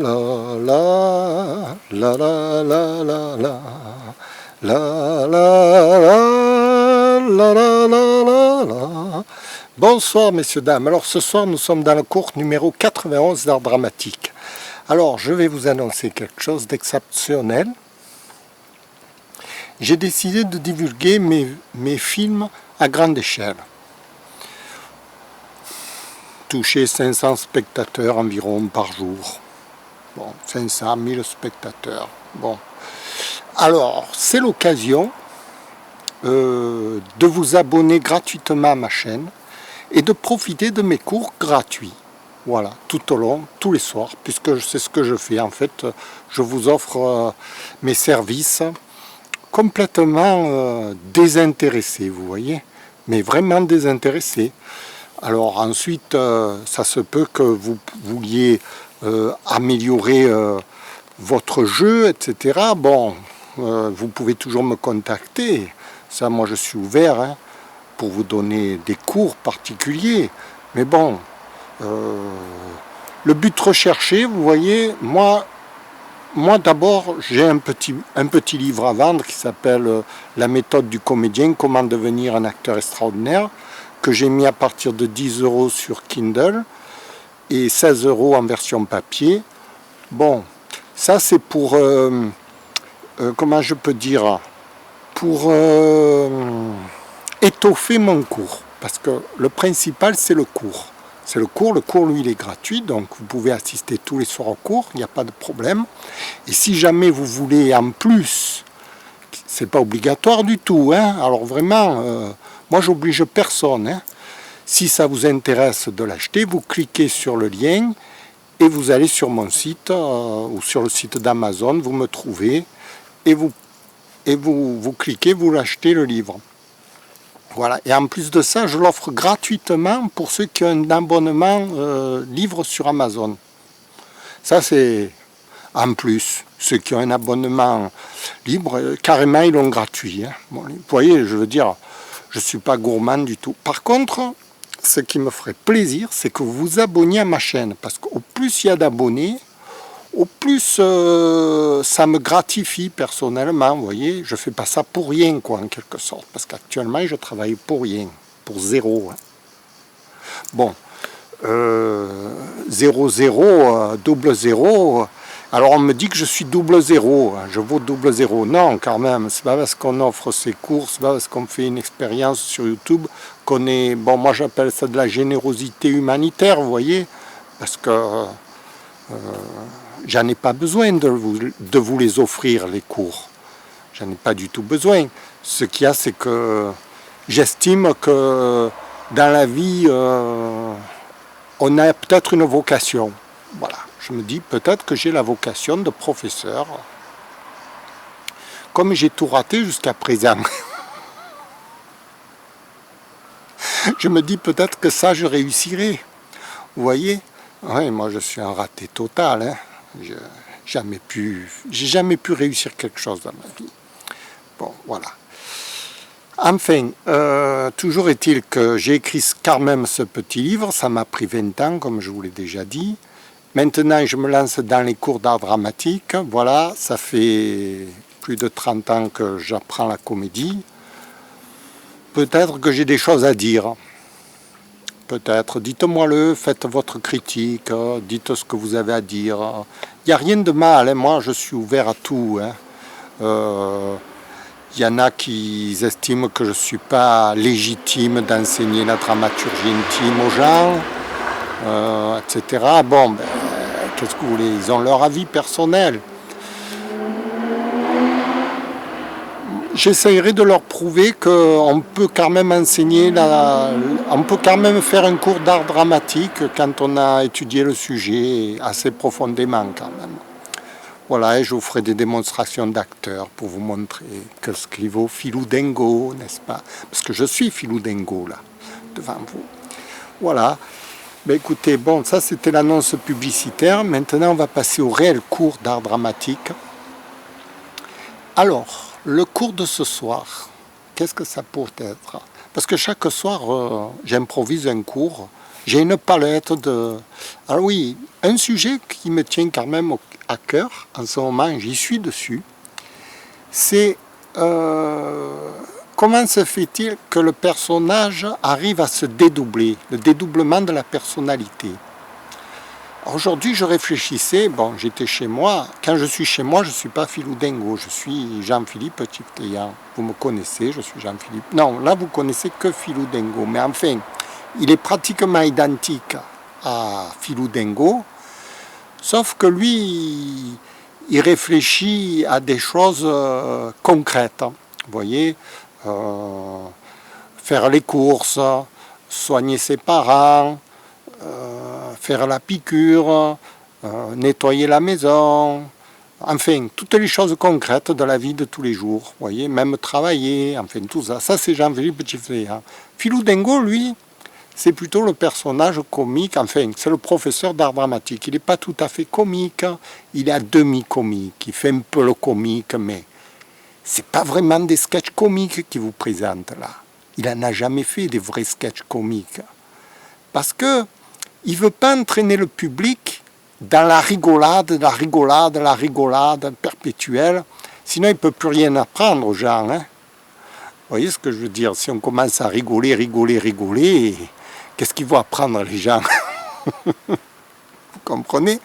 la la la la la la la la la la la la la. Bonsoir messieurs, dames. Alors ce soir nous sommes dans le cours numéro 91 d'art dramatique. Alors je vais vous annoncer quelque chose d'exceptionnel. J'ai décidé de divulguer mes films à grande échelle. Toucher 500 spectateurs environ par jour. Bon, 500 000 spectateurs. Bon. Alors, c'est l'occasion de vous abonner gratuitement à ma chaîne et de profiter de mes cours gratuits. Voilà, tout au long, tous les soirs, puisque c'est ce que je fais. En fait, je vous offre mes services complètement désintéressés, vous voyez, mais vraiment désintéressés. Alors ensuite, ça se peut que vous vouliez améliorer votre jeu, etc. Bon, vous pouvez toujours me contacter. Ça, moi, je suis ouvert pour vous donner des cours particuliers. Mais bon, le but recherché, vous voyez, moi d'abord, j'ai un petit livre à vendre qui s'appelle « La méthode du comédien, comment devenir un acteur extraordinaire », que j'ai mis à partir de 10 € sur Kindle et 16 € en version papier. Bon, ça c'est pour, comment je peux dire, pour étoffer mon cours. Parce que le principal c'est le cours. C'est le cours lui il est gratuit, donc vous pouvez assister tous les soirs au cours, il n'y a pas de problème. Et si jamais vous voulez en plus, c'est pas obligatoire du tout, alors vraiment, moi j'oblige personne, Si ça vous intéresse de l'acheter, vous cliquez sur le lien et vous allez sur mon site ou sur le site d'Amazon, vous me trouvez et vous cliquez, vous l'achetez le livre. Voilà, et en plus de ça, je l'offre gratuitement pour ceux qui ont un abonnement livre sur Amazon. Ça, c'est en plus. Ceux qui ont un abonnement libre, carrément, ils l'ont gratuit. Bon, vous voyez, je veux dire, je ne suis pas gourmand du tout. Par contre, ce qui me ferait plaisir, c'est que vous vous abonniez à ma chaîne. Parce qu'au plus il y a d'abonnés, au plus ça me gratifie personnellement, vous voyez, je ne fais pas ça pour rien, quoi, en quelque sorte, parce qu'actuellement, je travaille pour rien, pour zéro. Bon, 0, 0, double 0, alors on me dit que je suis double 0, je vaux double 0. Non, quand même, c'est pas parce qu'on offre ces cours, c'est pas parce qu'on fait une expérience sur YouTube qu'on est, bon, moi j'appelle ça de la générosité humanitaire, vous voyez, parce que j'en ai pas besoin de vous les offrir, les cours. J'en ai pas du tout besoin. Ce qu'il y a, c'est que j'estime que dans la vie, on a peut-être une vocation. Voilà. Je me dis peut-être que j'ai la vocation de professeur. Comme j'ai tout raté jusqu'à présent. Je me dis peut-être que ça, je réussirai. Vous voyez ? Oui, moi je suis un raté total. J'ai jamais pu réussir quelque chose dans ma vie. Bon, voilà. Enfin, toujours est-il que j'ai écrit quand même ce petit livre. Ça m'a pris 20 ans, comme je vous l'ai déjà dit. Maintenant, je me lance dans les cours d'art dramatique. Voilà, ça fait plus de 30 ans que j'apprends la comédie. Peut-être que j'ai des choses à dire. Peut-être, dites-moi-le, faites votre critique, dites ce que vous avez à dire. Il n'y a rien de mal, moi je suis ouvert à tout. Il y en a qui estiment que je ne suis pas légitime d'enseigner la dramaturgie intime aux gens, etc. Bon, ben, qu'est-ce que vous voulez, ils ont leur avis personnel. J'essayerai de leur prouver qu'on peut quand même enseigner, on peut quand même faire un cours d'art dramatique quand on a étudié le sujet assez profondément quand même. Voilà, et je vous ferai des démonstrations d'acteurs pour vous montrer que ce qu'il vaut Philou Dingo, n'est-ce pas? Parce que je suis Philou Dingo là, devant vous. Voilà. Ben écoutez, bon, ça c'était l'annonce publicitaire. Maintenant, on va passer au réel cours d'art dramatique. Alors, le cours de ce soir, qu'est-ce que ça pourrait être? Parce que chaque soir, j'improvise un cours J'ai une palette de... Alors oui, un sujet qui me tient quand même à cœur, en ce moment, j'y suis dessus, c'est comment se fait-il que le personnage arrive à se dédoubler, le dédoublement de la personnalité. Aujourd'hui, je réfléchissais, bon, j'étais chez moi. Quand je suis chez moi, je ne suis pas Philou Dingo, je suis Jean-Philippe Chipteyan. Vous me connaissez, je suis Jean-Philippe. Non, là, vous connaissez que Philou Dingo. Mais enfin, il est pratiquement identique à Philou Dingo, sauf que lui, il réfléchit à des choses concrètes. Vous voyez, faire les courses, soigner ses parents, faire la piqûre, nettoyer la maison, enfin, toutes les choses concrètes de la vie de tous les jours, vous voyez, même travailler, enfin, tout ça. Ça, c'est Jean-Philippe Chipteyan. Philou Dingo, lui, c'est plutôt le personnage comique, enfin, c'est le professeur d'art dramatique. Il n'est pas tout à fait comique, il est à demi-comique, il fait un peu le comique, mais c'est pas vraiment des sketchs comiques qu'il vous présente là. Il n'en a jamais fait des vrais sketchs comiques. Parce que il ne veut pas entraîner le public dans la rigolade perpétuelle, sinon il ne peut plus rien apprendre aux gens. Hein. Vous voyez ce que je veux dire? Si on commence à rigoler, qu'est-ce qu'ils vont apprendre les gens? Vous comprenez?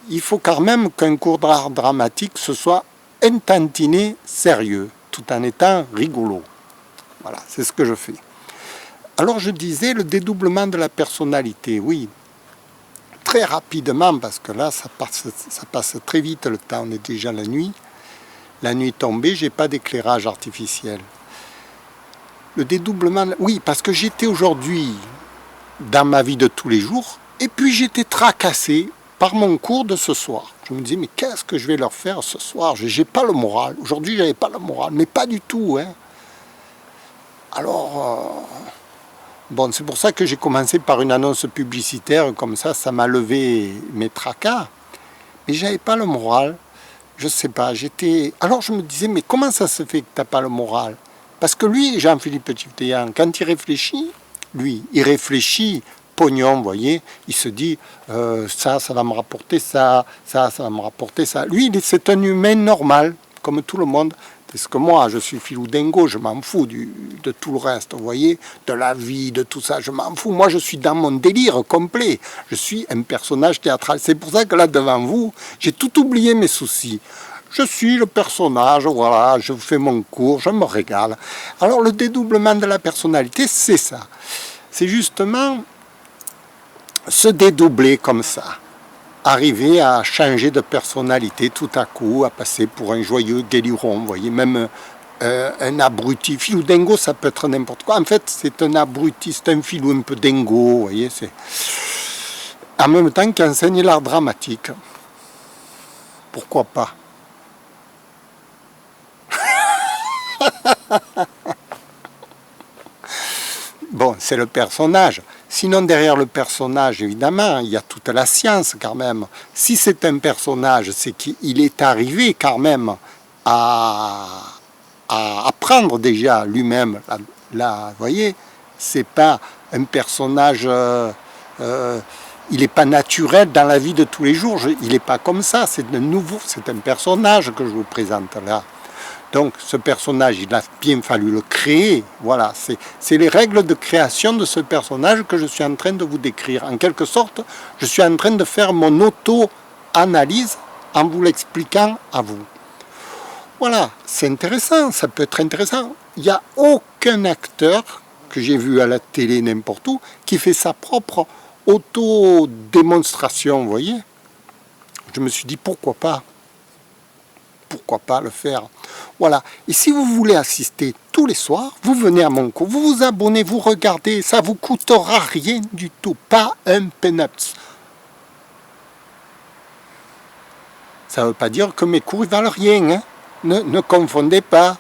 Il faut quand même qu'un cours d'art dramatique ce soit un tantinet sérieux, tout en étant rigolo. Voilà, c'est ce que je fais. Alors je disais le dédoublement de la personnalité, oui, très rapidement, parce que là ça passe très vite le temps, on est déjà la nuit tombée, j'ai pas d'éclairage artificiel. Le dédoublement, oui, parce que j'étais aujourd'hui dans ma vie de tous les jours, et puis j'étais tracassé par mon cours de ce soir. Je me disais, mais qu'est-ce que je vais leur faire ce soir? J'ai pas le moral, aujourd'hui j'avais pas le moral, mais pas du tout, hein. Alors... Bon, c'est pour ça que j'ai commencé par une annonce publicitaire, comme ça m'a levé mes tracas. Mais j'avais pas le moral, je sais pas, j'étais... Alors je me disais, mais comment ça se fait que t'as pas le moral? Parce que lui, Jean-Philippe Chipteyan, quand il réfléchit, il réfléchit pognon, vous voyez, il se dit, ça va me rapporter ça va me rapporter ça. Lui, c'est un humain normal, comme tout le monde. Parce que moi, je suis Philou Dingo, je m'en fous de tout le reste, vous voyez, de la vie, de tout ça, je m'en fous. Moi, je suis dans mon délire complet. Je suis un personnage théâtral. C'est pour ça que là, devant vous, j'ai tout oublié mes soucis. Je suis le personnage, voilà, je fais mon cours, je me régale. Alors, le dédoublement de la personnalité, c'est ça. C'est justement se dédoubler comme ça. Arriver à changer de personnalité tout à coup, à passer pour un joyeux guéliron, vous voyez, même un abruti. Philou Dingo, ça peut être n'importe quoi. En fait, c'est un abruti, c'est un filou un peu dingo, vous voyez, c'est... En même temps qu'il enseigne l'art dramatique. Pourquoi pas? Bon, c'est le personnage. Sinon, derrière le personnage, évidemment, il y a toute la science quand même. Si c'est un personnage, c'est qu'il est arrivé quand même à apprendre déjà lui-même. Là, vous voyez, c'est pas un personnage... il n'est pas naturel dans la vie de tous les jours. Il n'est pas comme ça. C'est un personnage que je vous présente là. Donc ce personnage, il a bien fallu le créer. Voilà, c'est les règles de création de ce personnage que je suis en train de vous décrire. En quelque sorte, je suis en train de faire mon auto-analyse en vous l'expliquant à vous. Voilà, c'est intéressant, ça peut être intéressant. Il n'y a aucun acteur que j'ai vu à la télé n'importe où qui fait sa propre auto-démonstration, vous voyez. Je me suis dit, pourquoi pas le faire? Voilà. Et si vous voulez assister tous les soirs, vous venez à mon cours, vous vous abonnez, vous regardez, ça vous coûtera rien du tout, pas un peanuts. Ça ne veut pas dire que mes cours ils valent rien, hein. Ne confondez pas.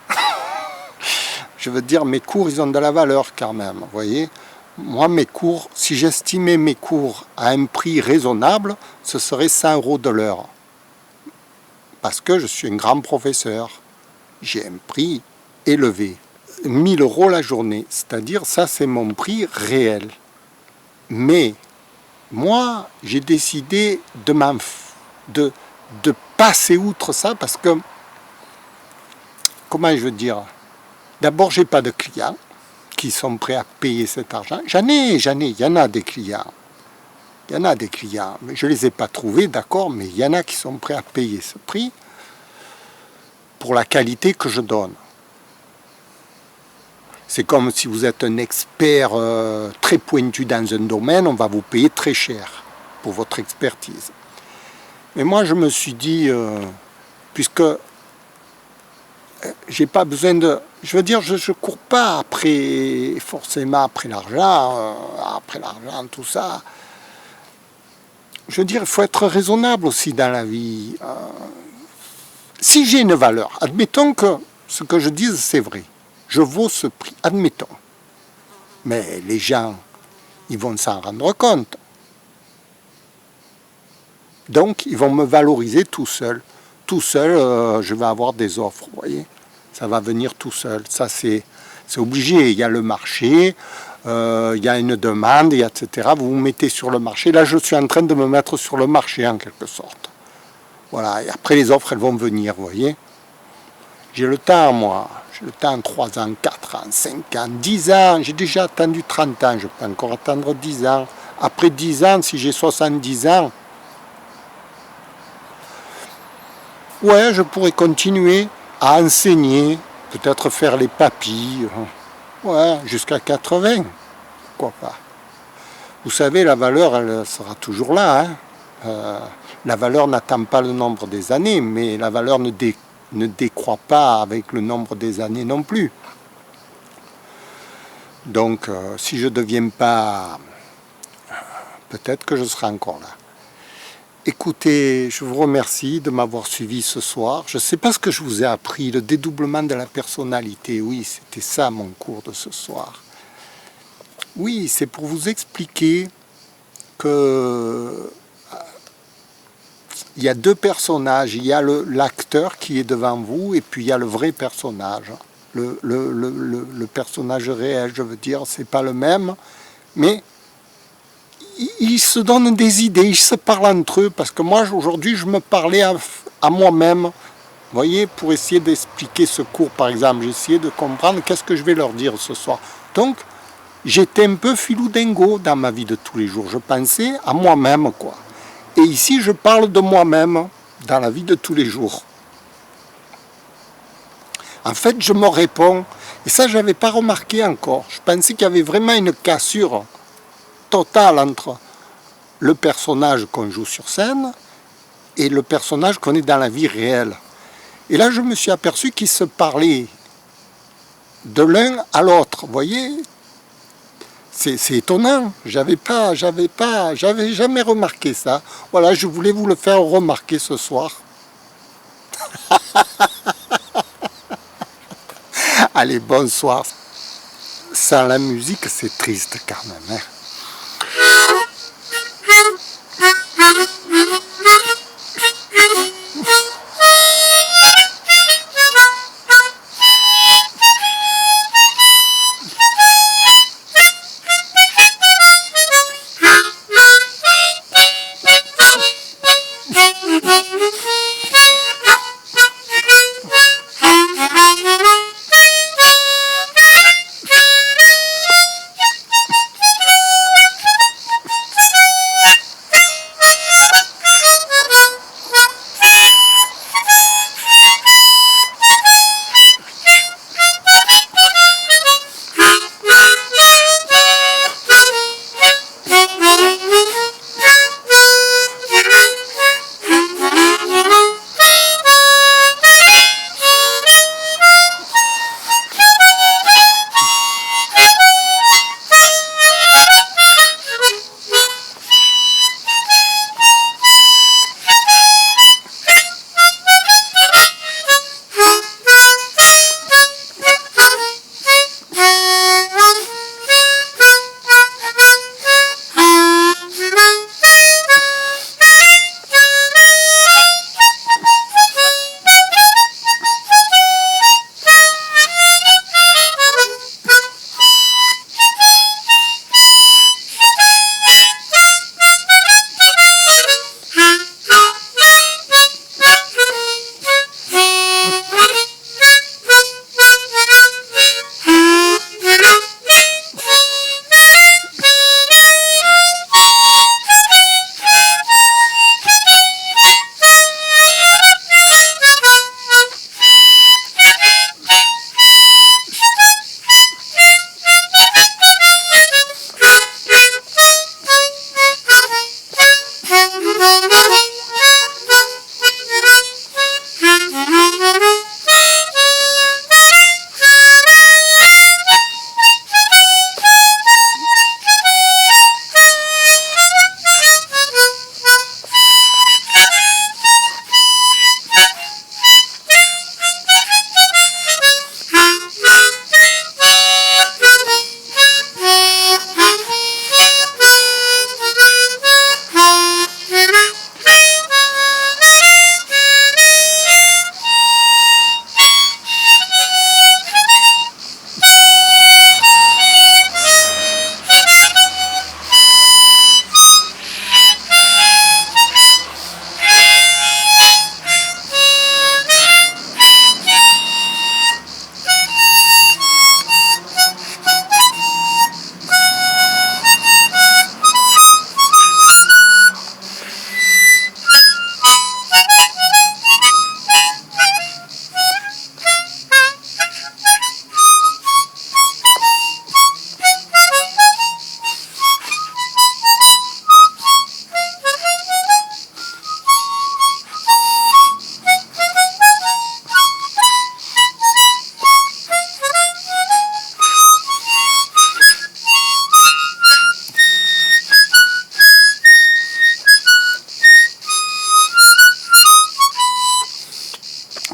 Je veux dire, mes cours, ils ont de la valeur quand même, vous voyez. Moi, mes cours, si j'estimais mes cours à un prix raisonnable, ce serait 100 € de l'heure. Parce que je suis un grand professeur. J'ai un prix élevé. 1 000 € la journée. C'est-à-dire, ça, c'est mon prix réel. Mais moi, j'ai décidé de passer outre ça parce que, comment je veux dire, d'abord, j'ai pas de clients qui sont prêts à payer cet argent. Il y en a des clients. Il y en a des clients, mais je ne les ai pas trouvés, d'accord, mais il y en a qui sont prêts à payer ce prix pour la qualité que je donne. C'est comme si vous êtes un expert très pointu dans un domaine, on va vous payer très cher pour votre expertise. Mais moi, je me suis dit, puisque j'ai pas besoin de... Je veux dire, je ne cours pas forcément après l'argent, tout ça. Je veux dire, il faut être raisonnable aussi dans la vie. Si j'ai une valeur, admettons que ce que je dise, c'est vrai. Je vaux ce prix, admettons. Mais les gens, ils vont s'en rendre compte. Donc, ils vont me valoriser tout seul. Tout seul, je vais avoir des offres, vous voyez. Ça va venir tout seul. Ça, c'est obligé. Il y a le marché, il y a une demande, etc. Vous vous mettez sur le marché. Là, je suis en train de me mettre sur le marché, en quelque sorte. Voilà. Et après, les offres, elles vont venir, vous voyez. J'ai le temps, moi. J'ai le temps, 3 ans, 4 ans, 5 ans, 10 ans. J'ai déjà attendu 30 ans. Je peux encore attendre 10 ans. Après 10 ans, si j'ai 70 ans, ouais, je pourrais continuer à enseigner, peut-être faire les papilles, ouais, jusqu'à 80, pourquoi pas. Vous savez, la valeur, elle sera toujours là. La valeur n'attend pas le nombre des années, mais la valeur ne décroît pas avec le nombre des années non plus. Donc, si je ne deviens pas, peut-être que je serai encore là. Écoutez, je vous remercie de m'avoir suivi ce soir. Je ne sais pas ce que je vous ai appris, le dédoublement de la personnalité. Oui, c'était ça mon cours de ce soir. Oui, c'est pour vous expliquer que il y a deux personnages. Il y a l'acteur qui est devant vous et puis il y a le vrai personnage. Le personnage réel, je veux dire, c'est pas le même, mais ils se donnent des idées, ils se parlent entre eux, parce que moi, aujourd'hui, je me parlais à moi-même, vous voyez, pour essayer d'expliquer ce cours, par exemple. J'ai essayé de comprendre qu'est-ce que je vais leur dire ce soir. Donc, j'étais un peu filou-dingo dans ma vie de tous les jours. Je pensais à moi-même, quoi. Et ici, je parle de moi-même dans la vie de tous les jours. En fait, je me réponds, et ça, je n'avais pas remarqué encore. Je pensais qu'il y avait vraiment une cassure totale entre le personnage qu'on joue sur scène et le personnage qu'on est dans la vie réelle. Et là, je me suis aperçu qu'ils se parlaient de l'un à l'autre. Vous voyez, c'est étonnant. J'avais jamais remarqué ça. Voilà, je voulais vous le faire remarquer ce soir. Allez, bonsoir. Sans la musique, c'est triste quand même. Hein.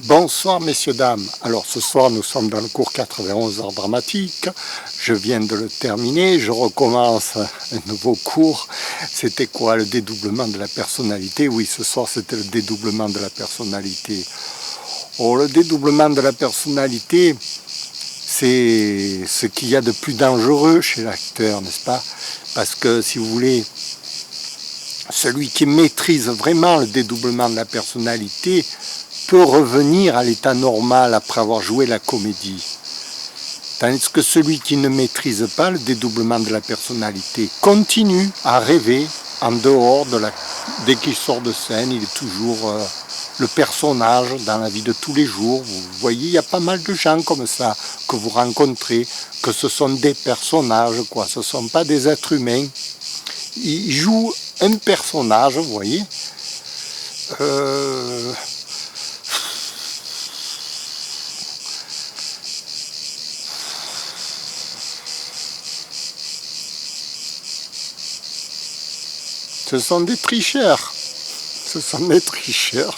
Bonsoir messieurs, dames. Alors ce soir nous sommes dans le cours 91 art dramatique. Je viens de le terminer, je recommence un nouveau cours. C'était quoi, le dédoublement de la personnalité? Oui, ce soir c'était le dédoublement de la personnalité. Oh, le dédoublement de la personnalité, c'est ce qu'il y a de plus dangereux chez l'acteur, n'est-ce pas? Parce que si vous voulez, celui qui maîtrise vraiment le dédoublement de la personnalité peut revenir à l'état normal après avoir joué la comédie. Tandis que celui qui ne maîtrise pas le dédoublement de la personnalité continue à rêver en dehors de la... Dès qu'il sort de scène, il est toujours le personnage dans la vie de tous les jours. Vous voyez, il y a pas mal de gens comme ça que vous rencontrez, que ce sont des personnages, quoi. Ce ne sont pas des êtres humains. Ils jouent un personnage, vous voyez. Ce sont des tricheurs. Ce sont des tricheurs.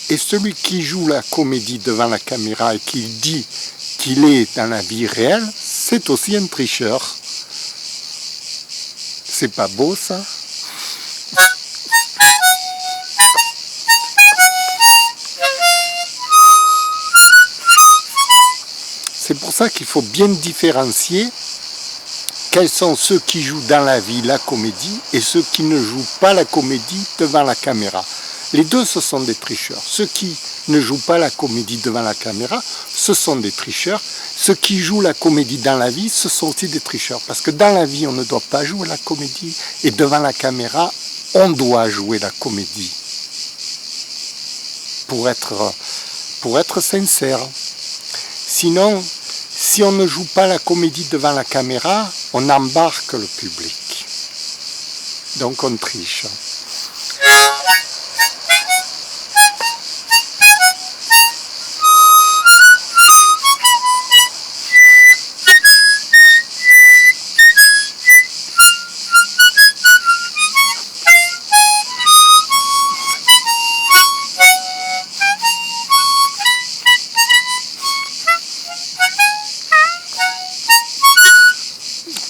Et celui qui joue la comédie devant la caméra et qui dit qu'il est dans la vie réelle, c'est aussi un tricheur. C'est pas beau ça? C'est pour ça qu'il faut bien différencier quels sont ceux qui jouent dans la vie la comédie et ceux qui ne jouent pas la comédie devant la caméra. Les deux, ce sont des tricheurs. Ceux qui ne jouent pas la comédie devant la caméra, ce sont des tricheurs. Ceux qui jouent la comédie dans la vie, ce sont aussi des tricheurs. Parce que dans la vie, on ne doit pas jouer la comédie. Et devant la caméra, on doit jouer la comédie. Pour être sincère. Sinon, si on ne joue pas la comédie devant la caméra, on embarque le public. Donc on triche.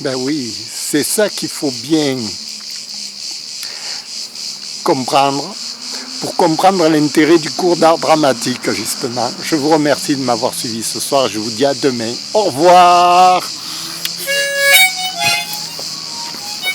Ben oui, c'est ça qu'il faut bien comprendre pour comprendre l'intérêt du cours d'art dramatique, justement. Je vous remercie de m'avoir suivi ce soir. Je vous dis à demain. Au revoir!